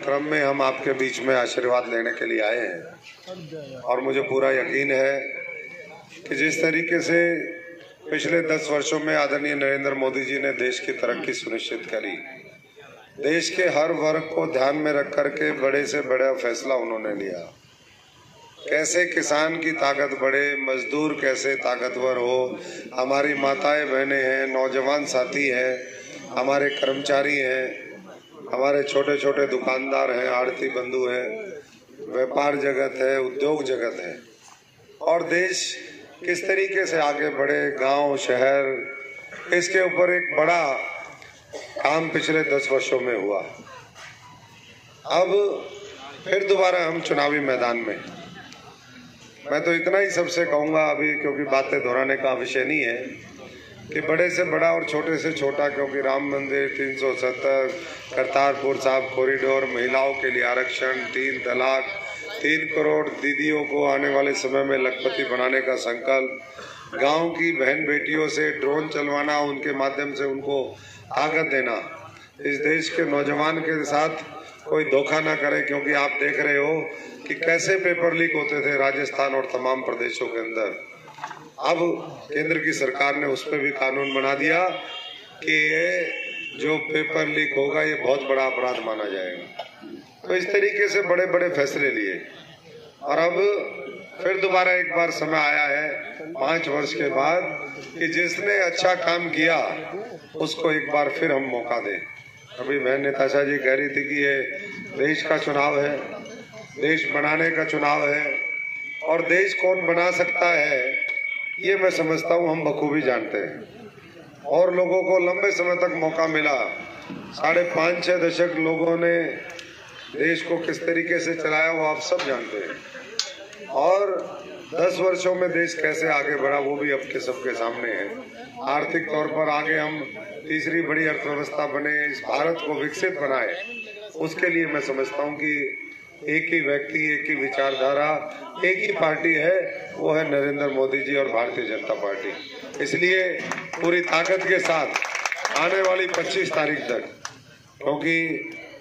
क्रम में हम आपके बीच में आशीर्वाद लेने के लिए आए हैं और मुझे पूरा यकीन है कि जिस तरीके से पिछले 10 वर्षों में आदरणीय नरेंद्र मोदी जी ने देश की तरक्की सुनिश्चित करी, देश के हर वर्ग को ध्यान में रख करके बड़े से बड़ा फैसला उन्होंने लिया। कैसे किसान की ताकत बढ़े, मजदूर कैसे ताकतवर हो, हमारी माताएं बहनें हैं, नौजवान साथी हैं, हमारे कर्मचारी हैं, हमारे छोटे छोटे दुकानदार हैं, आड़ती बंधु हैं, व्यापार जगत है, उद्योग जगत है, और देश किस तरीके से आगे बढ़े, गांव शहर, इसके ऊपर एक बड़ा काम पिछले 10 वर्षों में हुआ। अब फिर दोबारा हम चुनावी मैदान में। मैं तो इतना ही सबसे कहूंगा अभी, क्योंकि बातें दोहराने का विषय नहीं है, कि बड़े से बड़ा और छोटे से छोटा, क्योंकि राम मंदिर, 370, करतारपुर साहिब कॉरिडोर, महिलाओं के लिए आरक्षण, 3 तलाक, 3 करोड़ दीदियों को आने वाले समय में लखपति बनाने का संकल्प, गांव की बहन बेटियों से ड्रोन चलवाना, उनके माध्यम से उनको ताकत देना। इस देश के नौजवान के साथ कोई धोखा ना करे, क्योंकि आप देख रहे हो कि कैसे पेपर लीक होते थे राजस्थान और तमाम प्रदेशों के अंदर। अब केंद्र की सरकार ने उस पर भी कानून बना दिया कि ये जो पेपर लीक होगा ये बहुत बड़ा अपराध माना जाएगा। तो इस तरीके से बड़े बड़े फैसले लिए और अब फिर दोबारा एक बार समय आया है 5 वर्ष के बाद कि जिसने अच्छा काम किया उसको एक बार फिर हम मौका दें। अभी बहन निताशा जी कह रही थी कि ये देश का चुनाव है, देश बनाने का चुनाव है, और देश कौन बना सकता है ये मैं समझता हूँ हम बखूबी जानते हैं। और लोगों को लंबे समय तक मौका मिला, 5.5-6 दशक लोगों ने देश को किस तरीके से चलाया वो आप सब जानते हैं, और 10 वर्षों में देश कैसे आगे बढ़ा वो भी अब के सबके सामने है। आर्थिक तौर पर आगे हम तीसरी बड़ी अर्थव्यवस्था बने, इस भारत को विकसित बनाए, उसके लिए मैं समझता हूँ कि एक ही व्यक्ति, एक ही विचारधारा, एक ही पार्टी है, वो है नरेंद्र मोदी जी और भारतीय जनता पार्टी। इसलिए पूरी ताकत के साथ आने वाली 25 तारीख तक, क्योंकि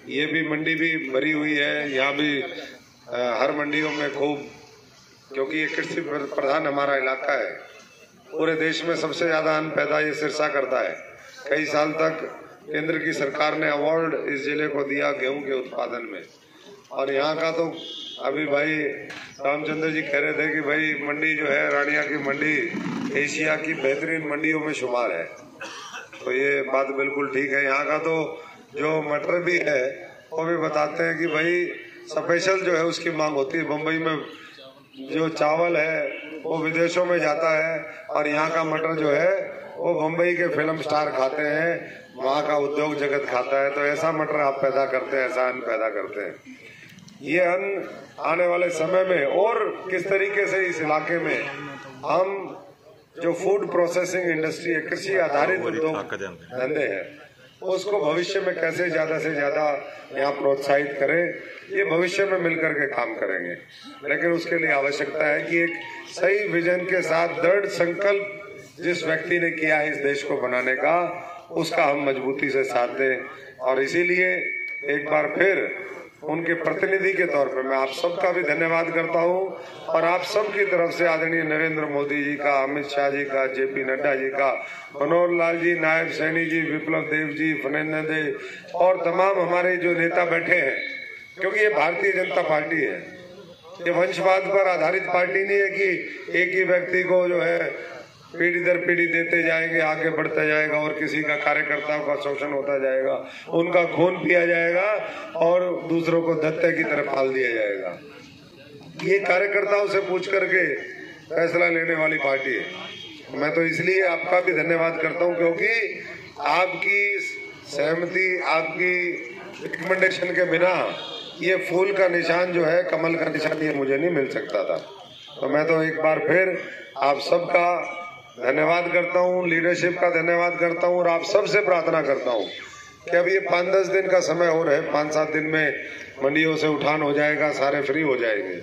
ये भी मंडी भी भरी हुई है, यहाँ भी हर मंडियों में खूब, क्योंकि ये कृषि प्रधान हमारा इलाका है, पूरे देश में सबसे ज्यादा अन्न पैदा ये सिरसा करता है। कई साल तक केंद्र की सरकार ने अवार्ड इस जिले को दिया गेहूं के उत्पादन में, और यहाँ का तो अभी भाई रामचंद्र जी कह रहे थे कि भाई मंडी जो है रानिया की मंडी एशिया की बेहतरीन मंडियों में शुमार है, तो ये बात बिल्कुल ठीक है। यहाँ का तो जो मटर भी है वो भी बताते हैं कि भाई स्पेशल जो है उसकी मांग होती है। बम्बई में जो चावल है वो विदेशों में जाता है, और यहाँ का मटर जो है वो बम्बई के फिल्म स्टार खाते हैं, वहाँ का उद्योग जगत खाता है। तो ऐसा मटर आप पैदा करते हैं, ऐसा अन्न पैदा करते हैं। ये अन्न आने वाले समय में और किस तरीके से इस इलाके में हम जो फूड प्रोसेसिंग इंडस्ट्री है, कृषि आधारित उद्योग धंधे हैं, उसको भविष्य में कैसे ज्यादा से ज्यादा यहाँ प्रोत्साहित करें, ये भविष्य में मिलकर के काम करेंगे। लेकिन उसके लिए आवश्यकता है कि एक सही विजन के साथ दृढ़ संकल्प जिस व्यक्ति ने किया है इस देश को बनाने का, उसका हम मजबूती से साथ दें। और इसीलिए एक बार फिर उनके प्रतिनिधि के तौर पर मैं आप सबका भी धन्यवाद करता हूं, और आप सबकी तरफ से आदरणीय नरेंद्र मोदी जी का, अमित शाह जी का, जेपी नड्डा जी का, मनोहर लाल जी, नायब सैनी जी, विप्लव देव जी, फनेंद्र देव और तमाम हमारे जो नेता बैठे हैं, क्योंकि ये भारतीय जनता पार्टी है, ये वंशवाद पर आधारित पार्टी नहीं है कि एक ही व्यक्ति को जो है पीढ़ी दर पीढ़ी देते जाएंगे, आगे बढ़ता जाएगा और किसी का कार्यकर्ताओं का शोषण होता जाएगा, उनका खून पिया जाएगा और दूसरों को दत्ते की तरफ पाल दिया जाएगा। ये कार्यकर्ताओं से पूछ करके फैसला लेने वाली पार्टी है। मैं तो इसलिए आपका भी धन्यवाद करता हूं, क्योंकि आपकी सहमति, आपकी रिकमेंडेशन के बिना ये फूल का निशान जो है, कमल का निशान, ये मुझे नहीं मिल सकता था। तो मैं तो एक बार फिर आप सबका धन्यवाद करता हूँ, लीडरशिप का धन्यवाद करता हूँ, और आप सबसे प्रार्थना करता हूँ कि अब ये 5-10 दिन का समय हो रहा है, 5-7 दिन में मंडियों से उठान हो जाएगा, सारे फ्री हो जाएंगे।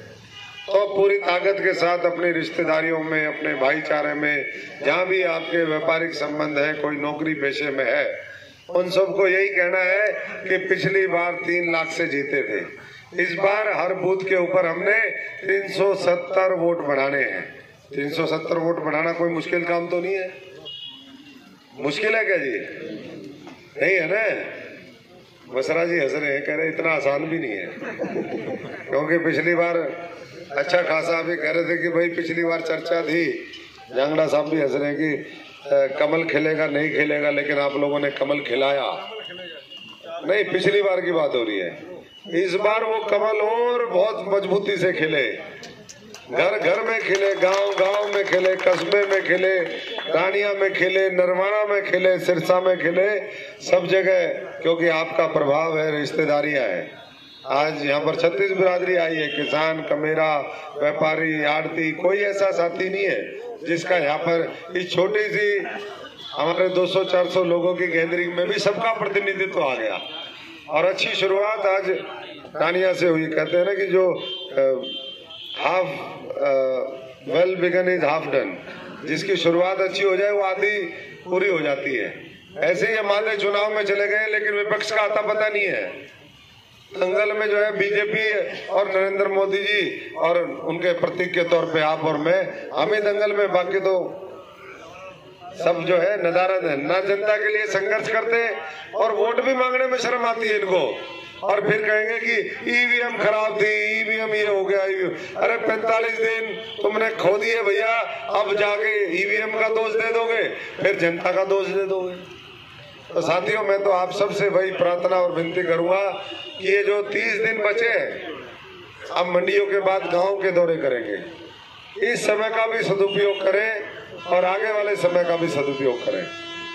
तो पूरी ताकत के साथ अपनी रिश्तेदारियों में, अपने भाईचारे में, जहाँ भी आपके व्यापारिक संबंध है, कोई नौकरी पेशे में है, उन सबको यही कहना है कि पिछली बार 3 लाख से जीते थे, इस बार हर बूथ के ऊपर हमने 370 वोट बढ़ाने हैं। 370 वोट बढ़ाना कोई मुश्किल काम तो नहीं है। मुश्किल है क्या जी? नहीं है ना? बसरा जी हंस रहे हैं, कह रहे इतना आसान भी नहीं है, क्योंकि पिछली बार अच्छा खासा अभी कह रहे थे कि भाई पिछली बार चर्चा थी, जांगड़ा साहब भी हंस रहे हैं कि कमल खिलेगा नहीं खिलेगा, लेकिन आप लोगों ने कमल खिलाया नहीं। पिछली बार की बात हो रही है, इस बार वो कमल और बहुत मजबूती से खिले, घर घर में खिले, गांव गांव में खिले, कस्बे में खिले, रानिया में खिले, नरवाना में खिले, सिरसा में खिले, सब जगह, क्योंकि आपका प्रभाव है, रिश्तेदारियां हैं। आज यहाँ पर 36 बिरादरी आई है, किसान, कमेरा, व्यापारी, आड़ती, कोई ऐसा साथी नहीं है जिसका यहाँ पर इस छोटी सी हमारे 200-400 लोगों की गैदरिंग में भी सबका प्रतिनिधित्व आ गया। और अच्छी शुरुआत आज रानिया से हुई। कहते हैं ना कि जो half well begun is half done, जिसकी शुरुआत अच्छी हो जाए वो आधी पूरी हो जाती है। ऐसे ही हमारे चुनाव में चले गए, लेकिन विपक्ष का आता पता नहीं है। दंगल में जो है बीजेपी और नरेंद्र मोदी जी और उनके प्रतीक के तौर पे आप और मैं, हम ही दंगल में, बाकी तो सब जो है नदारद है, ना जनता के लिए संघर्ष करते और वोट भी मांगने में शर्म आती है इनको। और फिर कहेंगे कि ईवीएम खराब थी, ईवीएम ये हो गया। अरे 45 दिन तुमने खो दिए भैया, अब जाके ईवीएम का दोष दे दोगे, फिर जनता का दोष दे दोगे। तो साथियों, मैं तो आप सबसे वही प्रार्थना और विनती करूंगा कि ये जो 30 दिन बचे हैं, अब मंडियों के बाद गांव के दौरे करेंगे, इस समय का भी सदुपयोग करें और आगे वाले समय का भी सदुपयोग करें।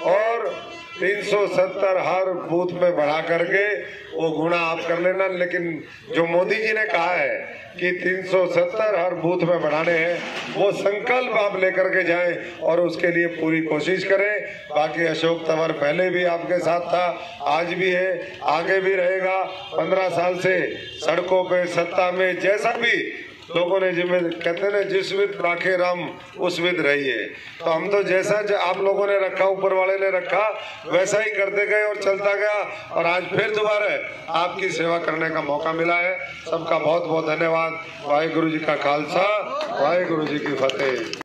और 370 हर बूथ में बढ़ा करके वो गुणा आप कर लेना। लेकिन जो मोदी जी ने कहा है कि 370 हर बूथ में बढ़ाने हैं, वो संकल्प आप लेकर के जाएं और उसके लिए पूरी कोशिश करें। बाकी अशोक तंवर पहले भी आपके साथ था, आज भी है, आगे भी रहेगा। 15 साल से सड़कों पे, सत्ता में, जैसा भी लोगों ने कहते हैं ना, जिस विध राखे राम उस विध रहिए। तो हम तो जैसा आप लोगों ने रखा, ऊपर वाले ने रखा, वैसा ही करते गए और चलता गया। और आज फिर दोबारा आपकी सेवा करने का मौका मिला है। सबका बहुत बहुत धन्यवाद। वाहेगुरु जी का खालसा, वाहेगुरु जी की फतेह।